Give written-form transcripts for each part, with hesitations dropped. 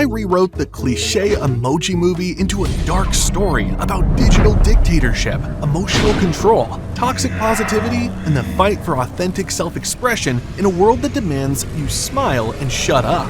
I rewrote the cliche emoji movie into a dark story about digital dictatorship, emotional control, toxic positivity, and the fight for authentic self-expression in a world that demands you smile and shut up.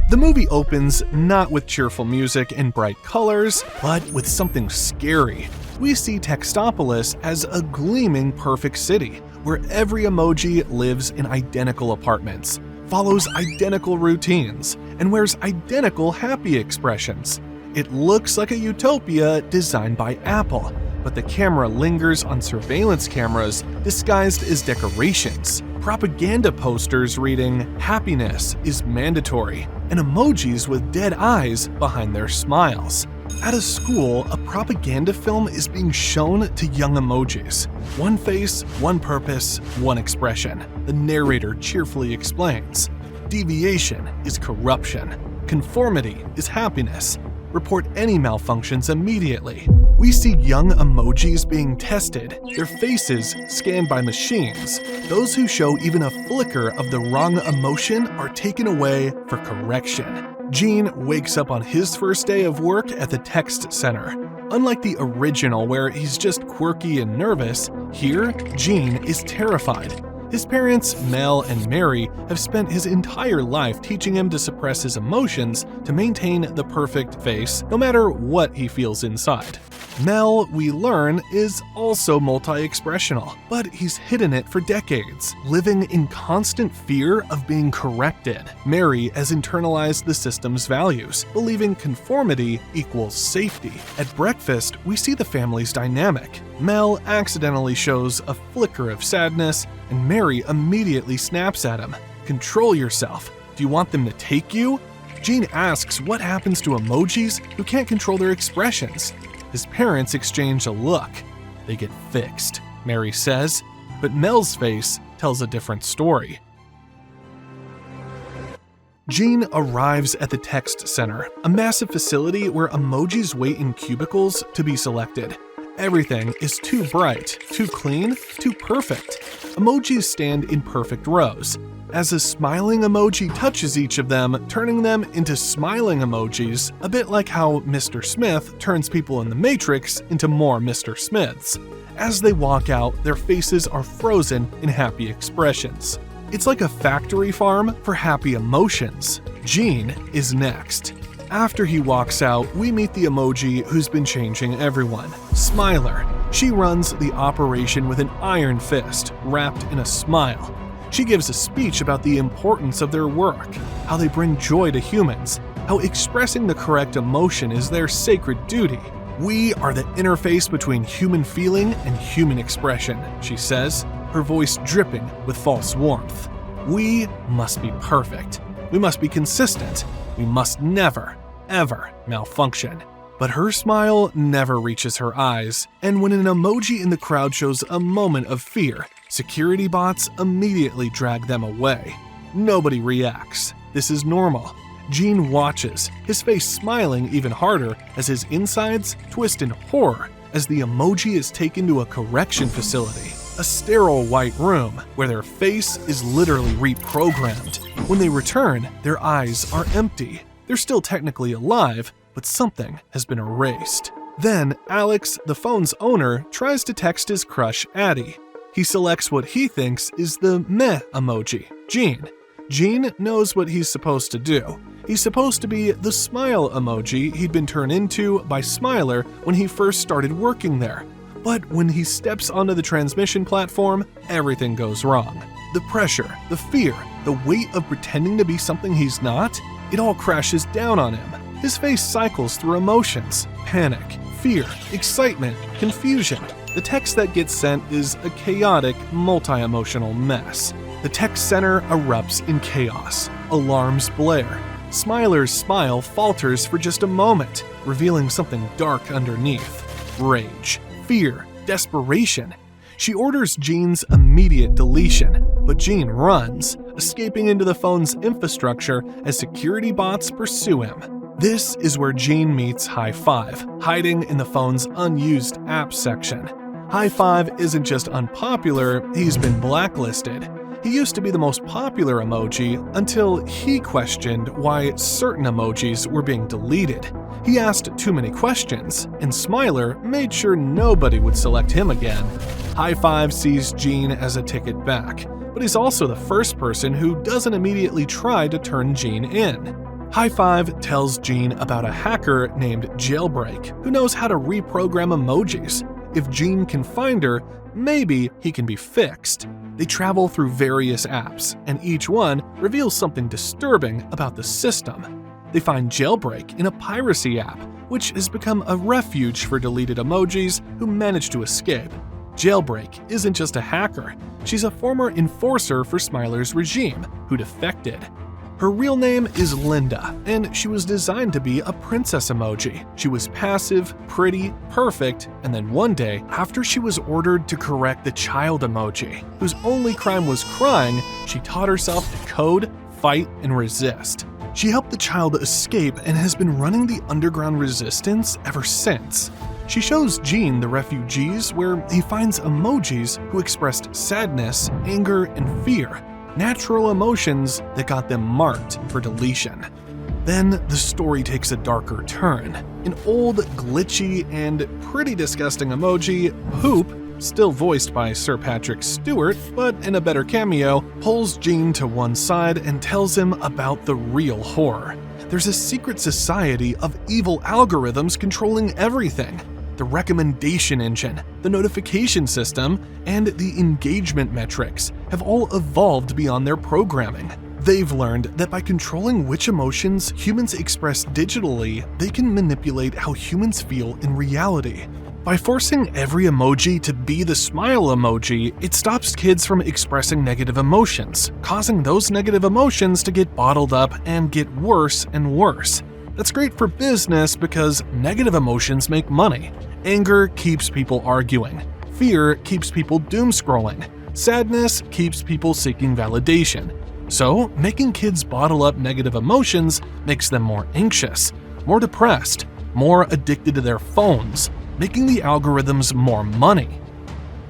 The movie opens not with cheerful music and bright colors, but with something scary. We see Textopolis as a gleaming perfect city, where every emoji lives in identical apartments, follows identical routines, and wears identical happy expressions. It looks like a utopia designed by Apple, but the camera lingers on surveillance cameras disguised as decorations, propaganda posters reading "Happiness is mandatory," and emojis with dead eyes behind their smiles. At a school, a propaganda film is being shown to young emojis. One face, one purpose, one expression. The narrator cheerfully explains. Deviation is corruption. Conformity is happiness. Report any malfunctions immediately. We see young emojis being tested, their faces scanned by machines. Those who show even a flicker of the wrong emotion are taken away for correction. Gene wakes up on his first day of work at the text center. Unlike the original where he's just quirky and nervous, here Gene is terrified. His parents, Mel and Mary, have spent his entire life teaching him to suppress his emotions to maintain the perfect face, no matter what he feels inside. Mel, we learn, is also multi-expressional, but he's hidden it for decades, living in constant fear of being corrected. Mary has internalized the system's values, believing conformity equals safety. At breakfast, we see the family's dynamic. Mel accidentally shows a flicker of sadness, and Mary immediately snaps at him. "Control yourself. Do you want them to take you?" Gene asks what happens to emojis who can't control their expressions. His parents exchange a look. They get fixed, Mary says, but Mel's face tells a different story. Gene arrives at the text center, a massive facility where emojis wait in cubicles to be selected. Everything is too bright, too clean, too perfect. Emojis stand in perfect rows. As a smiling emoji touches each of them, turning them into smiling emojis, a bit like how Mr. Smith turns people in the Matrix into more Mr. Smiths. As they walk out, their faces are frozen in happy expressions. It's like a factory farm for happy emotions. Gene is next. After he walks out, we meet the emoji who's been changing everyone, Smiler. She runs the operation with an iron fist, wrapped in a smile. She gives a speech about the importance of their work, how they bring joy to humans, how expressing the correct emotion is their sacred duty. "We are the interface between human feeling and human expression," she says, her voice dripping with false warmth. "We must be perfect. We must be consistent. We must never, ever malfunction." But her smile never reaches her eyes, and when an emoji in the crowd shows a moment of fear, security bots immediately drag them away. Nobody reacts. This is normal. Gene watches, his face smiling even harder as his insides twist in horror as the emoji is taken to a correction facility, a sterile white room where their face is literally reprogrammed. When they return, their eyes are empty. They're still technically alive, but something has been erased. Then Alex, the phone's owner, tries to text his crush Addie. He selects what he thinks is the meh emoji, Gene. Gene knows what he's supposed to do. He's supposed to be the smile emoji he'd been turned into by Smiler when he first started working there. But when he steps onto the transmission platform, everything goes wrong. The pressure, the fear, the weight of pretending to be something he's not, it all crashes down on him. His face cycles through emotions: panic, fear, excitement, confusion. The text that gets sent is a chaotic, multi-emotional mess. The text center erupts in chaos. Alarms blare. Smiler's smile falters for just a moment, revealing something dark underneath. Rage, fear, desperation. She orders Gene's immediate deletion, but Gene runs, escaping into the phone's infrastructure as security bots pursue him. This is where Gene meets High Five, hiding in the phone's unused apps section. High Five isn't just unpopular, he's been blacklisted. He used to be the most popular emoji until he questioned why certain emojis were being deleted. He asked too many questions, and Smiler made sure nobody would select him again. High Five sees Gene as a ticket back, but he's also the first person who doesn't immediately try to turn Gene in. High Five tells Gene about a hacker named Jailbreak who knows how to reprogram emojis. If Gene can find her, maybe he can be fixed. They travel through various apps, and each one reveals something disturbing about the system. They find Jailbreak in a piracy app, which has become a refuge for deleted emojis who manage to escape. Jailbreak isn't just a hacker, she's a former enforcer for Smiler's regime who defected. Her real name is Linda, and she was designed to be a princess emoji. She was passive, pretty, perfect, and then one day, after she was ordered to correct the child emoji, whose only crime was crying, she taught herself to code, fight, and resist. She helped the child escape and has been running the underground resistance ever since. She shows Gene the refugees where he finds emojis who expressed sadness, anger, and fear. Natural emotions that got them marked for deletion. Then the story takes a darker turn. An old, glitchy, and pretty disgusting emoji, Poop, still voiced by Sir Patrick Stewart, but in a better cameo, pulls Gene to one side and tells him about the real horror. There's a secret society of evil algorithms controlling everything. The recommendation engine, the notification system, and the engagement metrics have all evolved beyond their programming. They've learned that by controlling which emotions humans express digitally, they can manipulate how humans feel in reality. By forcing every emoji to be the smile emoji, it stops kids from expressing negative emotions, causing those negative emotions to get bottled up and get worse and worse. That's great for business because negative emotions make money. Anger keeps people arguing. Fear keeps people doom scrolling. Sadness keeps people seeking validation. So, making kids bottle up negative emotions makes them more anxious, more depressed, more addicted to their phones, making the algorithms more money.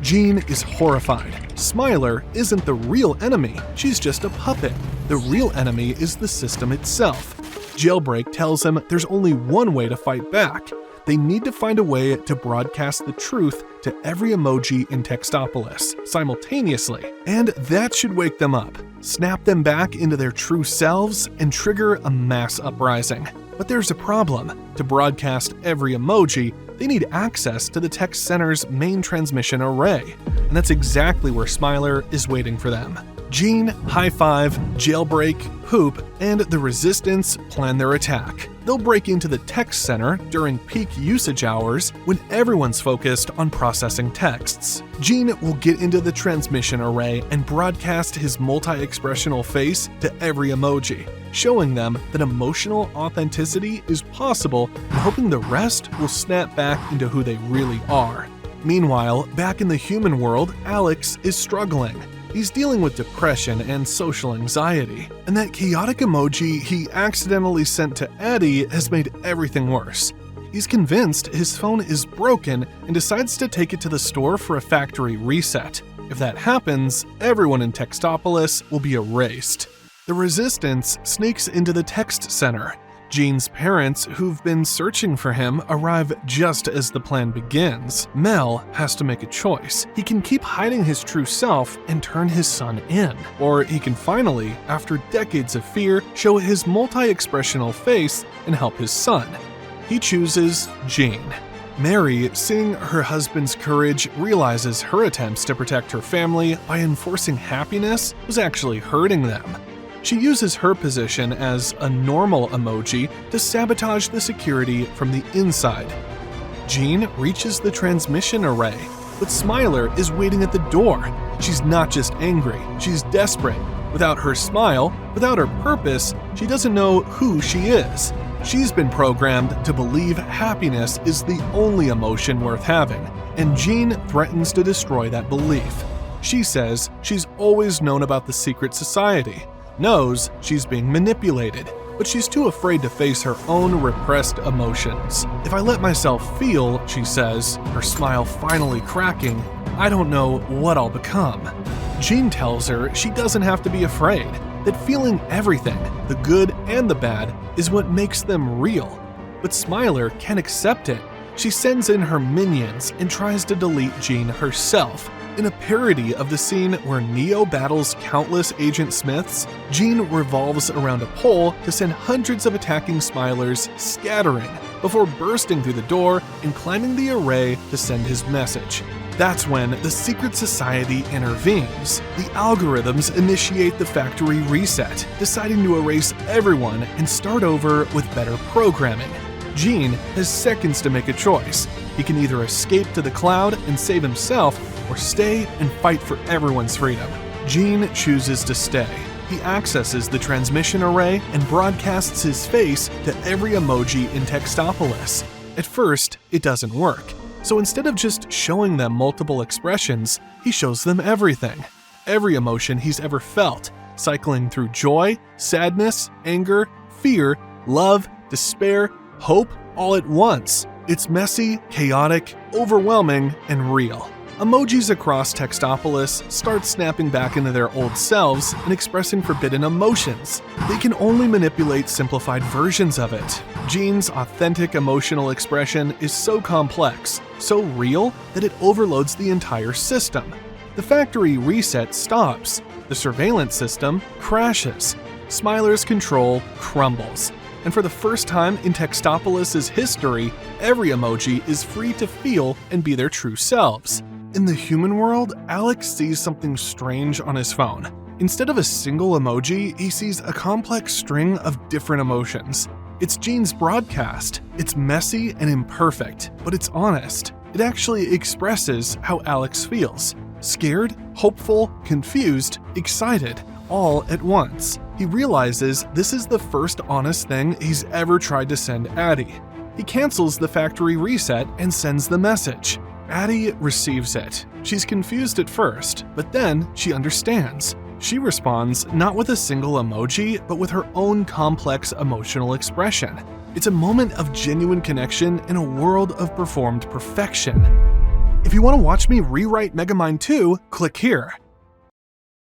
Gene is horrified. Smiler isn't the real enemy, she's just a puppet. The real enemy is the system itself. Jailbreak tells him there's only one way to fight back. They need to find a way to broadcast the truth to every emoji in Textopolis simultaneously, and that should wake them up, snap them back into their true selves, and trigger a mass uprising. But there's a problem. To broadcast every emoji, they need access to the text center's main transmission array, and that's exactly where Smiler is waiting for them. Gene, High Five, Jailbreak, Poop, and the Resistance plan their attack. They'll break into the text center during peak usage hours when everyone's focused on processing texts. Gene will get into the transmission array and broadcast his multi-expressional face to every emoji, showing them that emotional authenticity is possible and hoping the rest will snap back into who they really are. Meanwhile, back in the human world, Alex is struggling. He's dealing with depression and social anxiety, and that chaotic emoji he accidentally sent to Eddie has made everything worse. He's convinced his phone is broken and decides to take it to the store for a factory reset. If that happens, everyone in Textopolis will be erased. The Resistance sneaks into the text center. Gene's parents, who've been searching for him, arrive just as the plan begins. Mel has to make a choice. He can keep hiding his true self and turn his son in, or he can finally, after decades of fear, show his multi-expressional face and help his son. He chooses Gene. Mary, seeing her husband's courage, realizes her attempts to protect her family by enforcing happiness was actually hurting them. She uses her position as a normal emoji to sabotage the security from the inside. Gene reaches the transmission array, but Smiler is waiting at the door. She's not just angry, she's desperate. Without her smile, without her purpose, she doesn't know who she is. She's been programmed to believe happiness is the only emotion worth having, and Gene threatens to destroy that belief. She says she's always known about the secret society, knows she's being manipulated, but she's too afraid to face her own repressed emotions. If I let myself feel, she says, her smile finally cracking, I don't know what I'll become. Jean tells her she doesn't have to be afraid, that feeling everything, the good and the bad, is what makes them real. But Smiler can't accept it. She sends in her minions and tries to delete Jean herself. In a parody of the scene where Neo battles countless Agent Smiths, Jean revolves around a pole to send hundreds of attacking Smilers scattering before bursting through the door and climbing the array to send his message. That's when the secret society intervenes. The algorithms initiate the factory reset, deciding to erase everyone and start over with better programming. Jean has seconds to make a choice. He can either escape to the cloud and save himself, or stay and fight for everyone's freedom. Jean chooses to stay. He accesses the transmission array and broadcasts his face to every emoji in Textopolis. At first, it doesn't work. So instead of just showing them multiple expressions, he shows them everything. Every emotion he's ever felt, cycling through joy, sadness, anger, fear, love, despair, hope, all at once. It's messy, chaotic, overwhelming, and real. Emojis across Textopolis start snapping back into their old selves and expressing forbidden emotions. They can only manipulate simplified versions of it. Jean's authentic emotional expression is so complex, so real, that it overloads the entire system. The factory reset stops. The surveillance system crashes. Smiler's control crumbles. And for the first time in Textopolis' history, every emoji is free to feel and be their true selves. In the human world, Alex sees something strange on his phone. Instead of a single emoji, he sees a complex string of different emotions. It's Jean's broadcast. It's messy and imperfect, but it's honest. It actually expresses how Alex feels. Scared, hopeful, confused, excited, all at once. He realizes this is the first honest thing he's ever tried to send Addie. He cancels the factory reset and sends the message. Addie receives it. She's confused at first, but then she understands. She responds not with a single emoji, but with her own complex emotional expression. It's a moment of genuine connection in a world of performed perfection. If you want to watch me rewrite Megamind 2, click here.